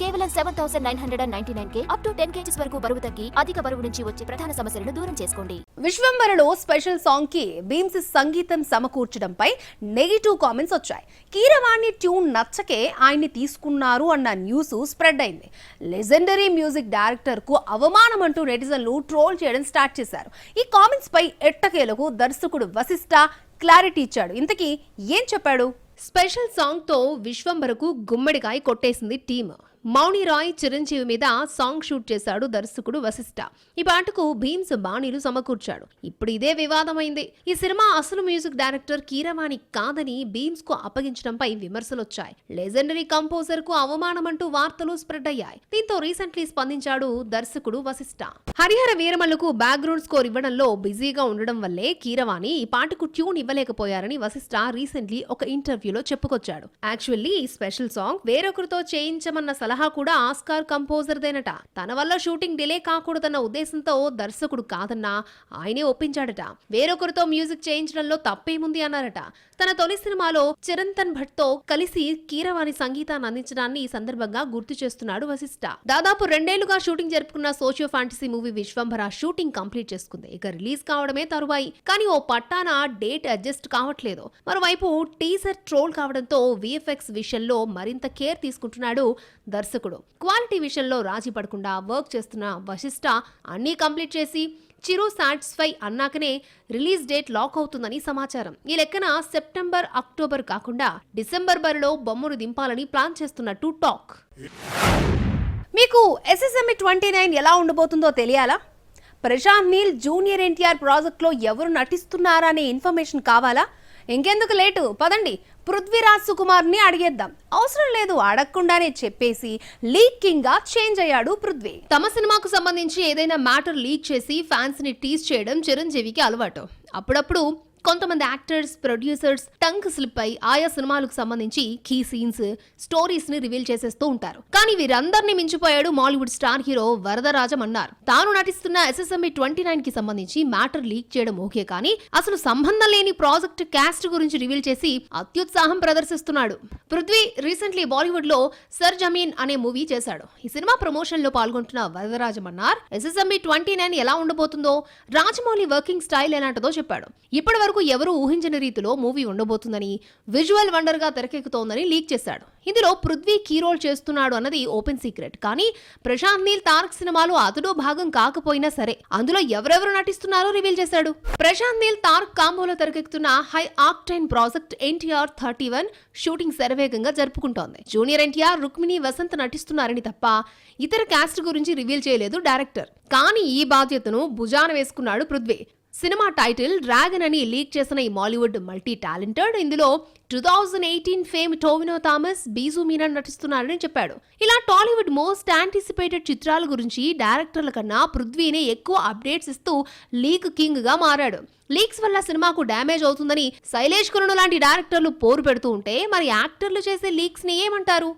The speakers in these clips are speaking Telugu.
కేవలం 7,999K అప్ టు 10 kgs వరకు బరువు తగ్గి అధిక బరువు నుంచి వచ్చే ప్రధాన సమస్యలను దూరం చేసుకోండి. విశ్వంబరలో స్పెషల్ సాంగ్ కి బీమ్స్ సంగీతం సమకూర్చడంపై నెగిటివ్ కామెంట్స్ వచ్చాయి. కీరవాణి ట్యూన్ నచ్చకే ఆయన్ని తీసుకున్నారు అన్న న్యూస్ స్ప్రెడ్ అయింది. లెజెండరీ మ్యూజిక్ డైరెక్టర్ కు అవమానం అంటూ నెటిజన్లు ట్రోల్ చేయడం స్టార్ట్ చేశారు. ఈ కామెంట్స్ పై ఎట్టకేలకు దర్శకుడు వశిష్ఠ క్లారిటీ ఇచ్చాడు. ఇంతకీ ఏం చెప్పాడు? స్పెషల్ సాంగ్ తో విశ్వంబరకు గుమ్మడికాయ కొట్టేసింది టీమ్. మౌని రాయ్, చిరంజీవి మీద సాంగ్ షూట్ చేశాడు దర్శకుడు వశిష్ఠ. ఈ పాటకు భీమ్స్ బాణీలు సమకూర్చాడు. ఇప్పుడు ఇదే వివాదమైంది. ఈ సినిమా అసలు మ్యూజిక్ డైరెక్టర్ కీరవాణి కాదని భీమ్స్ కు అప్పగించడంపై విమర్శలొచ్చాయి. లెజెండరీ కంపోజర్ కు అవమానం అంటూ వార్తలు స్ప్రెడ్ అయ్యాయి. దీంతో రీసెంట్లీ స్పందించాడు దర్శకుడు వశిష్ఠ. హరిహర వీరమల్లుకు బ్యాక్గ్రౌండ్ స్కోర్ ఇవ్వడంలో బిజీగా ఉండడం వల్లే కీరవాణి ఈ పాటకు ట్యూన్ ఇవ్వలేకపోయారని వశిష్ఠ రీసెంట్లీ ఒక ఇంటర్వ్యూలో చెప్పుకొచ్చాడు. యాక్చువల్లీ ఈ స్పెషల్ సాంగ్ వేరొకరితో చేయించమన్న సలహా కూడా ఆస్కార్ కంపోజర్ దేనట. తన వల్ల షూటింగ్ డిలే కాకూడదన్న ఉద్దేశంతో దర్శకుడు కాదన్నా ఆయనే ఒప్పించాడట. వేరొకరితో మ్యూజిక్ చేయించడంలో తప్పేముంది అన్నారట. తన తొలి సినిమాలో చిరంతన్ భట్ తో కలిసి కీరవాణి సంగీతాన్ని అందించడాన్ని ఈ సందర్భంగా గుర్తు చేస్తున్నాడు వశిష్ఠ. దాదాపు 2 ఏళ్లుగా షూటింగ్ జరుపుకున్న socio fantasy movie Vishwambhara shooting complete చేసుకుంది. ఇక రిలీజ్ కావడమే తరువాయి. కానీ ఓ పట్టాన డేట్ అడ్జస్ట్ కావట్లేదు. మరోవైపు టీజర్ ట్రోల్ కావడంతో విఎఫ్ఎక్స్ విషయంలో మరింత కేర్ తీసుకుంటున్నాడు దర్శకుడు. క్వాలిటీ విషయంలో రాజీ పడకుండా వర్క్ చేస్తున్న వశిష్ఠ అన్నీ కంప్లీట్ చేసి చిరు సాటిస్ఫై అన్నాకనే రిలీజ్ డేట్ లాక్ అవుతుందని సమాచారం. ఈ లెక్కన సెప్టెంబర్, అక్టోబర్ కాకుండా డిసెంబర్ బరిలో బొమ్మను దింపాలని ప్లాన్ చేస్తున్నట్టు టాక్. మీకు SSME 29 ఎలా ఉండబోతుందో తెలియాలా? ప్రశాంత్ నీల్ జూనియర్ ఎన్టీఆర్ ప్రాజెక్ట్ లో ఎవరు నటిస్తున్నారా అనే ఇన్ఫర్మేషన్ కావాలా? ఇంకెందుకు లేటు, పదండి పృథ్వీరాజ్ సుకుమార్ ని అడిగేద్దాం. అవసరం లేదు, అడగకుండానే చెప్పేసి లీక్ కింగ్ గా చేంజ్ అయ్యాడు పృథ్వీ. తమ సినిమాకు సంబంధించి ఏదైనా మ్యాటర్ లీక్ చేసి ఫ్యాన్స్ ని టీజ్ చేయడం చిరంజీవికి అలవాటు. అప్పుడప్పుడు కొంతమంది యాక్టర్స్, ప్రొడ్యూసర్స్ టంగ్ స్లిప్ అయి ఆయా సినిమాలకు సంబంధించి కీ సీన్స్, స్టోరీస్ ని రివీల్ చేసేస్తూ ఉంటారు. కానీ వీరందరినీ మించిపోయాడు మాలీవుడ్ స్టార్ హీరో వరదరాజం అన్నారు. తాను నటిస్తున్న SSME 29 కి సంబంధించి మ్యాటర్ లీక్ చేయడం ఓకే, కానీ అసలు సంబంధం లేని ప్రాజెక్ట్ క్యాస్ట్ గురించి రివీల్ చేసి అత్యుత్సాహం ప్రదర్శిస్తున్నాడు. పృథ్వీ రీసెంట్లీ బాలీవుడ్ లో సర్ జమీన్ అనే మూవీ చేశాడు. ఈ సినిమా ప్రమోషన్ లో పాల్గొంటున్న వరదరాజం అన్నారు, SSME 29 ఎలా ఉండబోతుందో, రాజమౌళి వర్కింగ్ స్టైల్ ఎలాంటిదో చెప్పాడు. ఇప్పటి వరకు ఎవరు ఊహించని రీతిలో మూవీ ఉండబోతుందని, విజువల్ వండర్ గా తెరకెక్కుతోందని లీక్ చేశాడు. ఇందులో పృథ్వీ కీ రోల్ చేస్తున్నాడు అన్నది ఓపెన్ సీక్రెట్. కానీ ప్రశాంత్ నీల్, తారక్ సినిమాలో అతడు భాగం కాకపోయినా సరే అందులో ఎవరెవరు నటిస్తున్నారో రివీల్ చేశాడు. ప్రశాంత్ నీల్, తారక్ కాంబోలో తెరకెక్కుతున్న high octane project NTR 31 shooting శరవేగంగా జరుపుకుంటోంది. జూనియర్ ఎన్టీఆర్, రుక్మిణి, వసంత్ నటిస్తున్నారని తప్ప ఇతర క్యాస్ట్ గురించి రివీల్ చేయలేదు డైరెక్టర్. కానీ ఈ బాధ్యతను భుజాన వేసుకున్నాడు పృథ్వీ. సినిమా టైటిల్ డ్రాగన్ అని లీక్ చేసిన ఈ మాలీవుడ్ మల్టీ టాలెంటెడ్ ఇందులో 2018 ఫేమ్ టోవినో థామస్, బీజు మీనన్ నటిస్తున్నారని చెప్పాడు. ఇలా టాలీవుడ్ మోస్ట్ యాంటిసిపేటెడ్ చిత్రాల గురించి డైరెక్టర్ల కన్నా పృథ్వీనే ఎక్కువ అప్డేట్స్ ఇస్తూ లీక్ కింగ్ గా మారాడు. లీక్స్ వల్ల సినిమాకు డ్యామేజ్ అవుతుందని శైలేష్ కురును లాంటి డైరెక్టర్లు పోరు పెడుతూ ఉంటే మరి యాక్టర్లు చేసే లీక్స్ ని ఏమంటారు?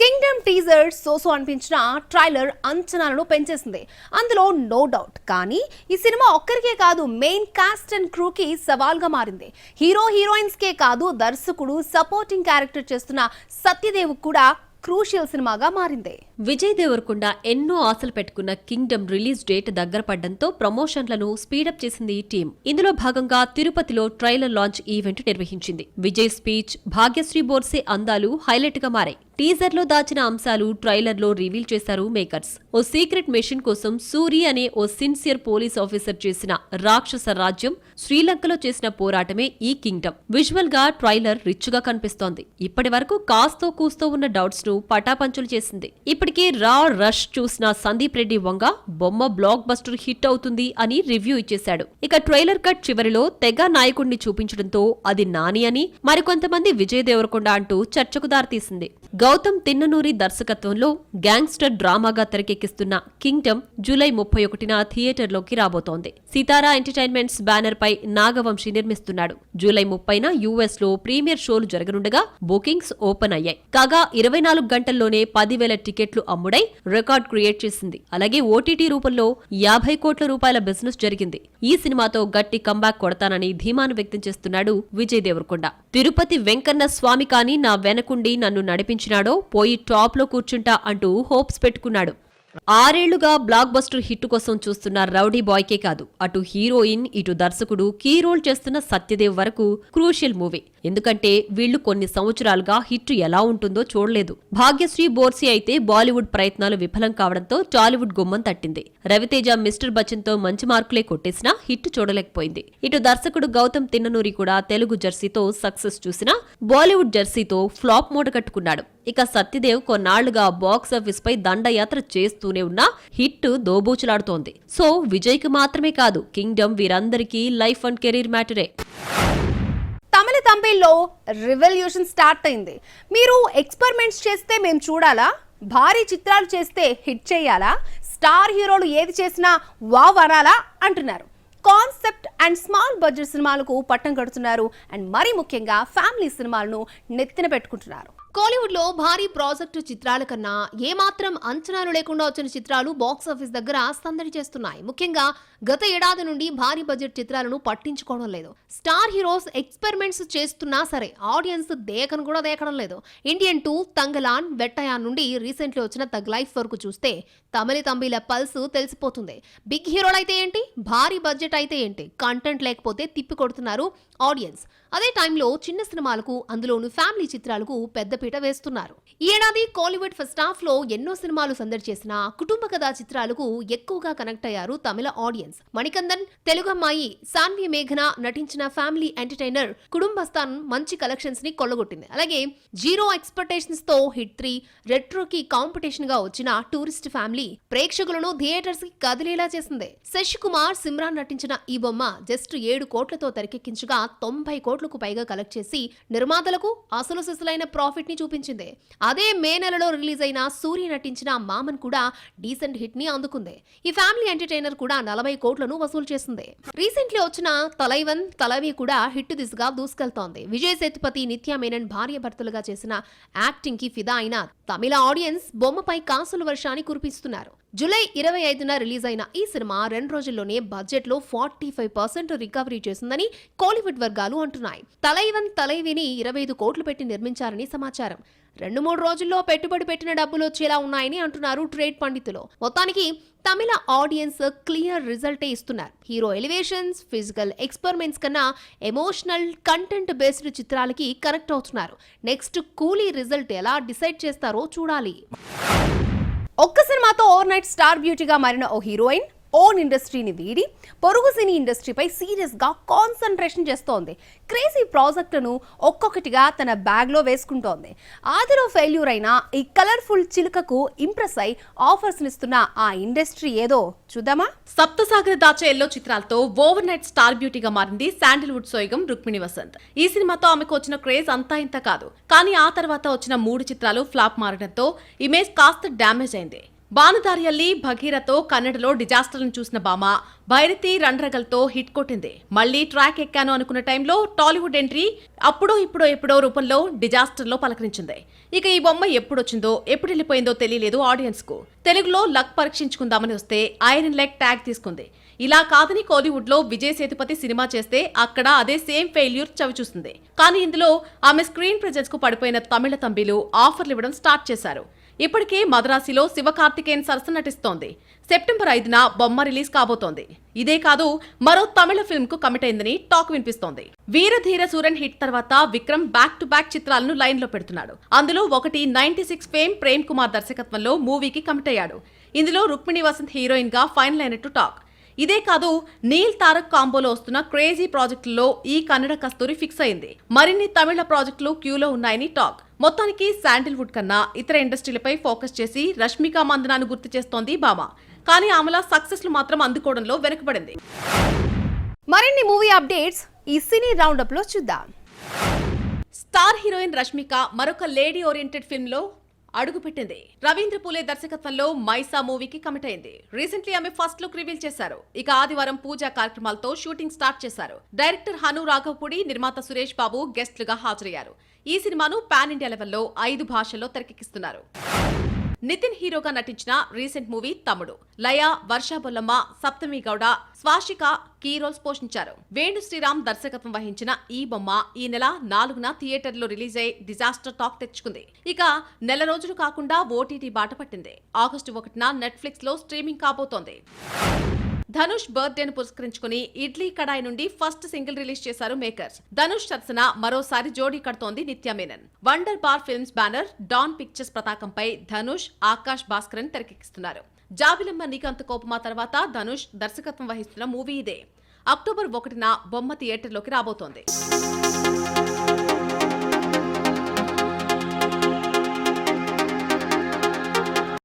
కింగ్డమ్ టీజర్ సోసో అనిపించిన ట్రైలర్ అంచనాలను పెంచేసింది. అందులో నో డౌట్. కానీ ఈ సినిమా ఒక్కరికే కాదు, మెయిన్ కాస్ట్ అండ్ క్రూకి సవాల్గా మారింది. హీరో హీరోయిన్స్ కే కాదు, దర్శకుడు, సపోర్టింగ్ క్యారెక్టర్ చేస్తున్న సత్యదేవ్ కూడా క్రూషియల్ సినిమాగా మారింది. విజయ్ దేవరకొండ ఎన్నో ఆశలు పెట్టుకున్న కింగ్డమ్ రిలీజ్ డేట్ దగ్గర పడ్డంతో ప్రమోషన్లను స్పీడప్ చేసింది ఈ టీం. ఇందులో భాగంగా తిరుపతిలో ట్రైలర్ లాంచ్ ఈవెంట్ నిర్వహించింది. విజయ్ స్పీచ్, భాగ్యశ్రీ బోర్సే అందాలు హైలైట్ గా మారాయి. టీజర్ లో దాచిన అంశాలు ట్రైలర్ లో రివీల్ చేశారు మేకర్స్. ఓ సీక్రెట్ మిషన్ కోసం సూరి అనే ఓ సిన్సియర్ పోలీస్ ఆఫీసర్ చేసిన రాక్షస రాజ్యం శ్రీలంకలో చేసిన పోరాటమే ఈ కింగ్డమ్. విజువల్ గా ట్రైలర్ రిచ్ గా కనిపిస్తోంది. ఇప్పటి వరకు కాస్తో కూస్తో ఉన్న డౌట్స్ ను పటాపంచులు చేసింది. ఇప్పటికే రా రష్ చూసిన సందీప్ రెడ్డి వంగ బొమ్మ బ్లాక్ బస్టర్ హిట్ అవుతుంది అని రివ్యూ ఇచ్చేశాడు. ఇక ట్రైలర్ కట్ చివరిలో తెగ నాయకుడిని చూపించడంతో అది నాని అని, మరికొంతమంది విజయ్ దేవరకొండ అంటూ చర్చకు దారితీసింది. గౌతమ్ తిన్ననూరి దర్శకత్వంలో గ్యాంగ్స్టర్ డ్రామాగా తెరకెక్కిస్తున్న కింగ్డమ్ జూలై 31న థియేటర్లోకి రాబోతోంది. సితారా ఎంటర్టైన్మెంట్స్ బ్యానర్ పై నాగవంశీ నిర్మిస్తున్నాడు. జూలై 30న US లో ప్రీమియర్ షోలు జరగనుండగా బుకింగ్స్ ఓపెన్ అయ్యాయి. కాగా 24 గంటల్లోనే 10,000 టికెట్లు అమ్ముడై రికార్డ్ క్రియేట్ చేసింది. అలాగే OTT రూపంలో 50 కోట్ల రూపాయల బిజినెస్ జరిగింది. ఈ సినిమాతో గట్టి కంబ్యాక్ కొడతానని ధీమాను వ్యక్తం చేస్తున్నాడు విజయ్ దేవరకొండ. తిరుపతి వెంకన్న స్వామి కాని నా వెనకుండి నన్ను నడిపించిన వచ్చినాడో పోయి టాప్ లో కూర్చుంటా అంటూ హోప్స్ పెట్టుకున్నాడు. 6 ఏళ్లుగా బ్లాక్ బస్టర్ హిట్ కోసం చూస్తున్న రౌడీ బాయ్కే కాదు, అటు హీరోయిన్ ఇటు దర్శకుడు కీ రోల్ చేస్తున్న సత్యదేవ్ వరకు క్రూషియల్ మూవీ. ఎందుకంటే వీళ్లు కొన్ని సంవత్సరాలుగా హిట్ ఎలా ఉంటుందో చూడలేదు. భాగ్యశ్రీ బోర్సి అయితే బాలీవుడ్ ప్రయత్నాలు విఫలం కావడంతో టాలీవుడ్ గుమ్మం తట్టింది. రవితేజ మిస్టర్ బచ్చన్ తో మంచి మార్కులే కొట్టేసినా హిట్ చూడలేకపోయింది. ఇటు దర్శకుడు గౌతమ్ తిన్ననూరి కూడా తెలుగు జెర్సీతో సక్సెస్ చూసినా బాలీవుడ్ జెర్సీతో ఫ్లాప్ మూట కట్టుకున్నాడు. ఇక సత్యదేవ్ కొన్నాళ్లుగా బాక్సాఫీస్ పై దండయాత్ర చేస్తూనే ఉన్నా హిట్ దోబూచులాడుతోంది. సో విజయ్ కి మాత్రమే కాదు, కింగ్డమ్ వీరందరికీ లైఫ్ అండ్ కెరీర్ మ్యాటరే. తమిళ తంబిల్లో రివల్యూషన్ స్టార్ట్ అయింది. మీరు ఎక్స్పెరిమెంట్స్ చేస్తే మేము చూడాలా, భారీ చిత్రాలు చేస్తే హిట్ చేయాలా, స్టార్ హీరోలు ఏది చేసినా వావ్ అనాలా అంటున్నారు. కాన్సెప్ట్ అండ్ స్మాల్ బడ్జెట్ సినిమాలకు పట్టం కడుతున్నారు. అండ్ మరీ ముఖ్యంగా ఫ్యామిలీ సినిమాలను నెత్తిన పెట్టుకుంటున్నారు. కోలీవుడ్ లో భారీ ప్రాజెక్టు చిత్రాల కన్నా ఏమాత్రం అంచనాలు లేకుండా వచ్చిన చిత్రాలు బాక్సాఫీస్ దగ్గర సందడి చేస్తున్నాయి. ముఖ్యంగా గత ఏడాది నుండి భారీ బడ్జెట్ చిత్రాలను పట్టించుకోవడం లేదు. స్టార్ హీరోస్ ఎక్స్పెరిమెంట్స్ చేస్తున్నా సరే ఆడియన్స్ దేకను కూడా దేకడం లేదు. ఇండియన్ 2, తంగలాన్, వెట్టయాన్ నుండి రీసెంట్లీ వచ్చిన తగ్ లైఫ్ వరకు చూస్తే తమిళ తంబిల పల్స్ తెలిసిపోతుంది. బిగ్ హీరోలు అయితే ఏంటి, భారీ బడ్జెట్ అయితే ఏంటి, కంటెంట్ లేకపోతే తిప్పి కొడుతున్నారు ఆడియన్స్. అదే టైంలో చిన్న సినిమాలకు, అందులోను ఫ్యామిలీ చిత్రాలకు పెద్దపీట వేస్తున్నారు. ఈ ఏడాది కోలీవుడ్ ఫస్ట్ హాఫ్ లో ఎన్నో సినిమాలు సందడి చేసినా కుటుంబ కథా చిత్రాలకు ఎక్కువగా కనెక్ట్ అయ్యారు తమిళ ఆడియన్స్. మణికందన్, తెలుగు అమ్మాయి సాన్వి మేఘన నటించిన ఫ్యామిలీ ఎంటర్టైనర్ కుటుంబస్థాన్ మంచి కలెక్షన్స్ ని కొల్లగొట్టింది. అలాగే జీరో ఎక్స్పెక్టేషన్స్ తో హిట్ 3, రెట్రోకి కాంపిటీషన్ గా వచ్చిన టూరిస్ట్ ఫ్యామిలీ ప్రేక్షకులను థియేటర్స్ కి కదిలేలా చేసింది. శశి కుమార్, సిమ్రాన్ నటించిన ఈ బొమ్మ జస్ట్ 7 కోట్లతో తెరకెక్కించగా 90 కోట్లకు పైగా కలెక్ట్ చేసి నిర్మాతలకు అసలు సిసలైన ప్రాఫిట్ ని చూపించింది. అదే మే నెలలో రిలీజ్ అయిన సూర్య నటించిన మామన్ కూడా డీసెంట్ హిట్ ని అందుకుంది. ఈ ఫ్యామిలీ ఎంటర్టైనర్ కూడా 40 కోట్లను వసూలు చేసింది. రీసెంట్లీ వచ్చిన తలైవన్, తలవి కూడా హిట్ దిశగా దూసుకెళ్తోంది. విజయ్ సేతుపతి, నిత్యా మేనన్ భార్య భర్తలుగా చేసిన యాక్టింగ్ కి ఫిదా అయిన తమిళ ఆడియన్స్ బొమ్మపై కాసుల వర్షాన్ని కురిపిస్తున్నారు. జూలై 25న రిలీజ్ అయిన ఈ సినిమా 2 రోజుల్లోనే బడ్జెట్ లో 45% రికవరీ చేసిందని కోలీవుడ్ వర్గాలు అంటున్నాయి. తలైవన్, తలైవిని 25 కోట్లు పెట్టి నిర్మించారని సమాచారం. 2-3 రోజుల్లో పెట్టుబడి పెట్టిన డబ్బులు వచ్చేలా ఉన్నాయని అంటున్నారు ట్రేడ్ పండితులు. మొత్తానికి తమిళ ఆడియన్స్ క్లియర్ రిజల్టే ఇస్తున్నారు. హీరో ఎలివేషన్స్, ఫిజికల్ ఎక్స్పెరిమెంట్స్ కన్నా ఎమోషనల్ కంటెంట్ బేస్డ్ చిత్రాలకి కనెక్ట్ అవుతున్నారు. నెక్స్ట్ కూలీ రిజల్ట్ ఎలా డిసైడ్ చేస్తారో చూడాలి. ఒక్క సినిమాతో ఓవర్ నైట్ స్టార్ బ్యూటీగా మారిన ఓ హీరోయిన్ ఓన్ ఇండస్ట్రీని వీడి పొరుగు సినీ ఇండస్ట్రీపై సీరియస్ గా కాన్సన్ట్రేషన్ చేస్తోంది. క్రేజీ ప్రాజెక్టును ఒక్కొక్కటిగా తన బ్యాగ్ లో వేసుకుంటోంది. ఆదిలో ఫెయిల్యూర్ అయిన ఈ కలర్ఫుల్ చిలుకకు ఇంప్రెస్ అయి ఆఫర్స్ ఇస్తున్న ఆ ఇండస్ట్రీ ఏదో చూద్దామా. సప్తసాగర దాచే ఎల్లో చిత్రాలతో ఓవర్ నైట్ స్టార్ బ్యూటీగా మారింది శాండిల్వుడ్ సోయగం రుక్మిణి వసంత్. ఈ సినిమాతో ఆమెకు వచ్చిన క్రేజ్ అంతా ఇంత కాదు. కానీ ఆ తర్వాత వచ్చిన 3 చిత్రాలు ఫ్లాప్ మారడంతో ఇమేజ్ కాస్త డ్యామేజ్ అయింది. బానుదారియల్లి, భగీరథతో కన్నడలో డిజాస్టర్లను చూసిన భామ భైరతి, రండ్రగల్తో హిట్ కొట్టింది. మళ్లీ ట్రాక్ ఎక్కాను అనుకున్న టైంలో టాలీవుడ్ ఎంట్రీ అప్పుడో ఇప్పుడో రూపంలో డిజాస్టర్లో పలకరించింది. ఇక ఈ బొమ్మ ఎప్పుడొచ్చిందో ఎప్పుడు వెళ్ళిపోయిందో తెలియలేదు ఆడియన్స్ కు. తెలుగులో లక్ పరీక్షించుకుందామని వస్తే ఐరన్ లెగ్ ట్యాగ్ తీసుకుంది. ఇలా కాదని కోలీవుడ్ లో విజయ్ సేతుపతి సినిమా చేస్తే అక్కడ అదే సేమ్ ఫెయిల్యూర్ చవిచూస్తుంది. కానీ ఇందులో ఆమె స్క్రీన్ ప్రెజెన్స్ కు పడిపోయిన తమిళ తంబిలు ఆఫర్లు ఇవ్వడం స్టార్ట్ చేశారు. ఇప్పటికే మద్రాసిలో శివకార్తికేయన్ సరసన నటిస్తోంది. సెప్టెంబర్ 5న బొమ్మ రిలీజ్ కాబోతోంది. ఇదే కాదు, మరో తమిళ ఫిల్మ్ కు కమిట్ అయిందని టాక్ వినిపిస్తోంది. వీరధీర సూరన్ హిట్ తర్వాత విక్రమ్ బ్యాక్ టు బ్యాక్ చిత్రాలను లైన్ లో పెడుతున్నాడు. అందులో ఒకటి 96 ఫేమ్ ప్రేమ్ కుమార్ దర్శకత్వంలో మూవీకి కమిట్ అయ్యాడు. ఇందులో రుక్మిణి వసంత్ హీరోయిన్ గా ఫైనల్ అయినట్టు టాక్. ఇదే కాదు, నీల్ తారక్ కాంబోలో వస్తున్న క్రేజీ ప్రాజెక్టుల్లో ఈ కన్నడ కస్తూరి ఫిక్స్ అయింది. మరిన్ని తమిళ ప్రాజెక్టులు క్యూలో ఉన్నాయని టాక్. మొత్తానికి శాండిల్వుడ్ కన్నా ఇతర ఇండస్ట్రీలపై ఫోకస్ చేసి రష్మిక మందనాను గుర్తు చేస్తోంది భామ. కానీ ఆమెలా సక్సెస్లు మాత్రం అందుకోవడంలో వెనుకబడింది. మరిన్ని మూవీ అప్డేట్స్ ఈ సినీ రౌండప్ లో చూద్దాం. స్టార్ హీరోయిన్ రష్మిక మరొక లేడీ ఓరియంటెడ్ ఫిల్మ్ లో అడుగుపెట్టింది. రవీంద్ర పూలే దర్శకత్వంలో మైసా మూవీకి కమిట్ అయింది. రీసెంట్లీ ఆమె ఫస్ట్ లుక్ రివీల్ చేశారు. ఇక ఆదివారం పూజా కార్యక్రమాలతో షూటింగ్ స్టార్ట్ చేశారు. డైరెక్టర్ హను రాఘవపూడి, నిర్మాత సురేష్ బాబు గెస్ట్లుగా హాజరయ్యారు. ఈ సినిమాను పాన్ ఇండియా లెవెల్లో 5 భాషల్లో తెరకెక్కిస్తున్నారు. నితిన్ హీరోగా నటించిన రీసెంట్ మూవీ తమ్ముడు. లయ, వర్ష బొల్లమ్మ, సప్తమి గౌడ, స్వాషిక కీ రోల్స్ పోషించారు. వేణు శ్రీరామ్ దర్శకత్వం వహించిన ఈ బొమ్మ ఈ నెల 4న థియేటర్లో రిలీజ్ అయి డిజాస్టర్ టాక్ తెచ్చుకుంది. ఇక నెల రోజులు కాకుండా ఓటీటీ బాట పట్టింది. ఆగస్టు 1న నెట్ఫ్లిక్స్ లో స్ట్రీమింగ్ కాబోతోంది. ధనుష్ బర్త్డేను పురస్కరించుకుని ఇడ్లీ కడాయి నుండి ఫస్ట్ సింగిల్ రిలీజ్ చేశారు మేకర్స్. ధనుష్ సరసన మరోసారి జోడీ కడుతోంది Nithya Menen. Wunderbar films banner Dawn pictures పతాకంపై ధనుష్, ఆకాష్ భాస్కరన్ తెరకెక్కిస్తున్నారు. జాబిలమ్మ నీకంత కోపమా తర్వాత ధనుష్ దర్శకత్వం వహిస్తున్న మూవీ ఇదే. అక్టోబర్ 1న బొమ్మ థియేటర్లోకి రాబోతోంది.